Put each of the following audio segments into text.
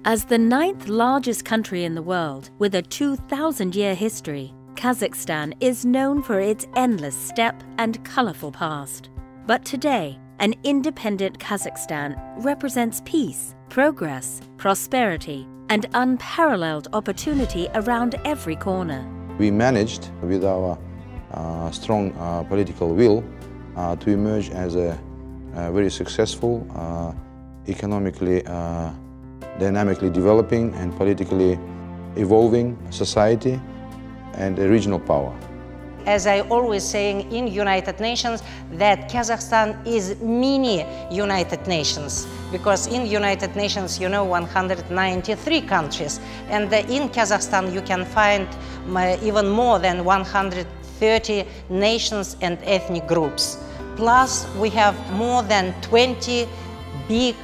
As the 9th largest country in the world, with a 2,000-year history, Kazakhstan is known for its endless steppe and colorful past. But today, an independent Kazakhstan represents peace, progress, prosperity, and unparalleled opportunity around every corner. We managed, with our strong political will, to emerge as a very successful, economically dynamically developing and politically evolving society and a regional power. As I always saying in United Nations, that Kazakhstan is mini United Nations, because in United Nations, 193 countries, and in Kazakhstan you can find even more than 130 nations and ethnic groups. Plus we have more than 20 big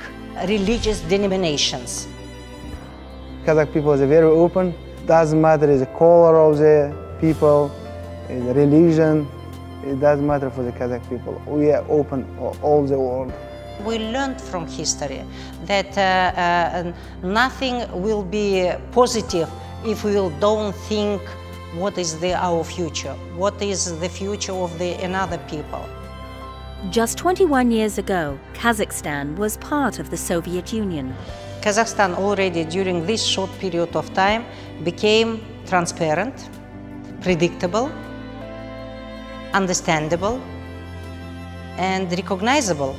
religious denominations. Kazakh people is very open. Doesn't matter the color of the people, the religion. It doesn't matter for the Kazakh people. We are open for all the world. We learned from history that nothing will be positive if we don't think what is our future, what is the future of another people. Just 21 years ago, Kazakhstan was part of the Soviet Union. Kazakhstan already during this short period of time became transparent, predictable, understandable, and recognizable.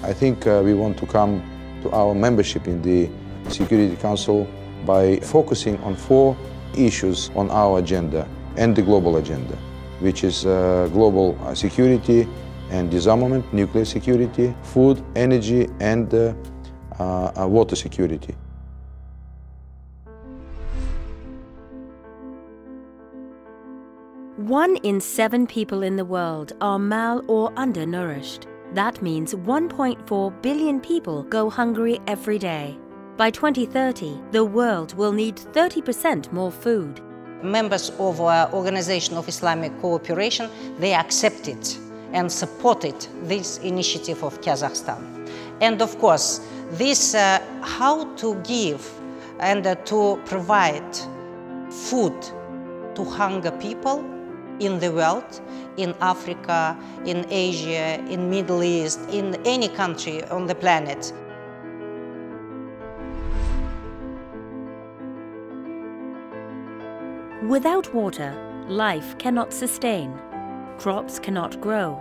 I think we want to come to our membership in the Security Council by focusing on 4 issues on our agenda and the global agenda, which is global security and disarmament, nuclear security, food, energy, and water security. One in 7 people in the world are mal or undernourished. That means 1.4 billion people go hungry every day. By 2030, the world will need 30% more food. Members of our Organization of Islamic Cooperation, they accepted and supported this initiative of Kazakhstan. And of course, this how to give and to provide food to hunger people in the world, in Africa, in Asia, in Middle East, in any country on the planet. Without water, life cannot sustain. Crops cannot grow.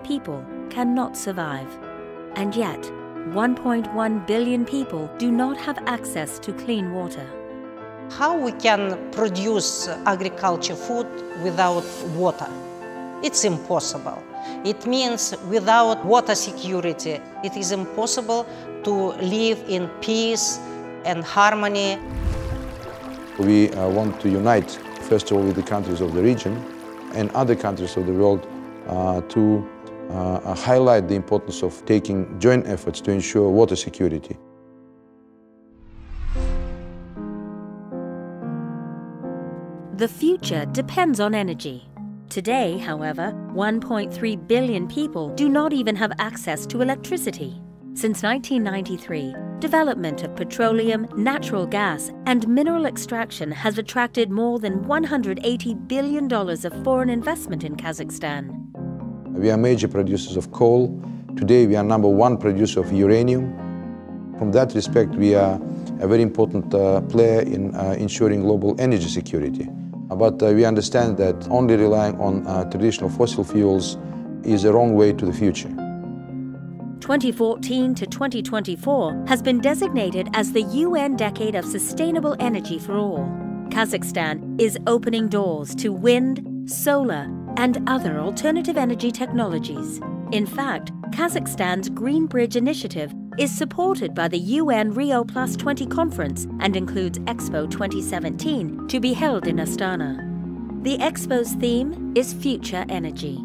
People cannot survive. And yet, 1.1 billion people do not have access to clean water. How we can produce agriculture food without water? It's impossible. It means without water security, it is impossible to live in peace and harmony. We want to unite, first of all, with the countries of the region and other countries of the world to highlight the importance of taking joint efforts to ensure water security. The future depends on energy. Today, however, 1.3 billion people do not even have access to electricity. Since 1993, development of petroleum, natural gas, and mineral extraction has attracted more than $180 billion of foreign investment in Kazakhstan. We are major producers of coal. Today we are #1 producer of uranium. From that respect, we are a very important player in ensuring global energy security. But we understand that only relying on traditional fossil fuels is the wrong way to the future. 2014 to 2024 has been designated as the UN Decade of Sustainable Energy for All. Kazakhstan is opening doors to wind, solar, and other alternative energy technologies. In fact, Kazakhstan's Green Bridge Initiative is supported by the UN Rio Plus 20 conference and includes Expo 2017 to be held in Astana. The Expo's theme is Future Energy.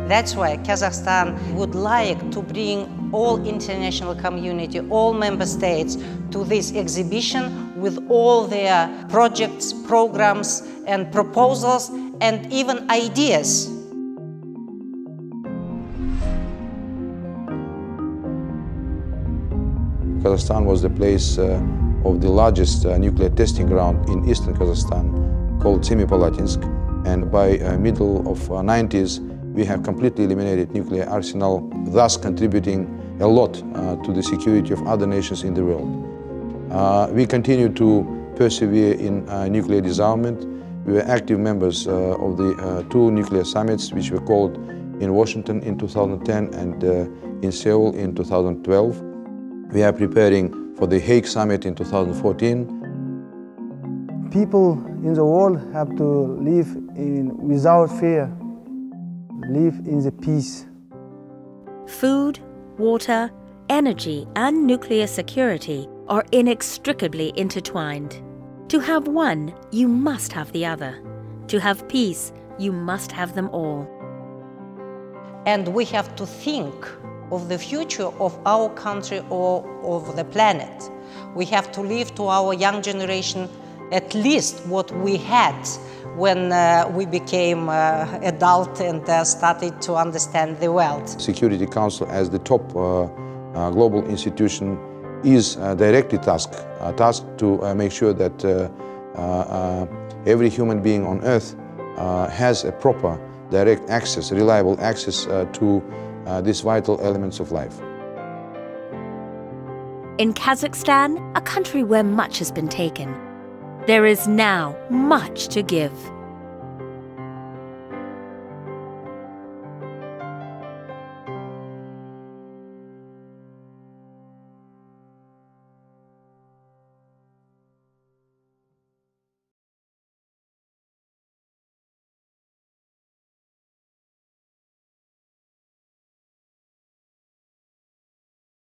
That's why Kazakhstan would like to bring all international community, all member states to this exhibition with all their projects, programs and proposals and even ideas. Kazakhstan was the place of the largest nuclear testing ground in eastern Kazakhstan called Semipalatinsk. And by middle of 90s, we have completely eliminated nuclear arsenal, thus contributing a lot to the security of other nations in the world. We continue to persevere in nuclear disarmament. We were active members of the two nuclear summits which were called in Washington in 2010 and in Seoul in 2012. We are preparing for the Hague summit in 2014. People in the world have to live without fear, live in the peace. Food, water, energy, and nuclear security are inextricably intertwined. To have one, you must have the other. To have peace, you must have them all. And we have to think of the future of our country or of the planet. We have to leave to our young generation at least what we had when we became adult and started to understand the world. Security Council as the top global institution is directly tasked to make sure that every human being on earth has a proper direct access, reliable access to these vital elements of life. In Kazakhstan, a country where much has been taken, there is now much to give.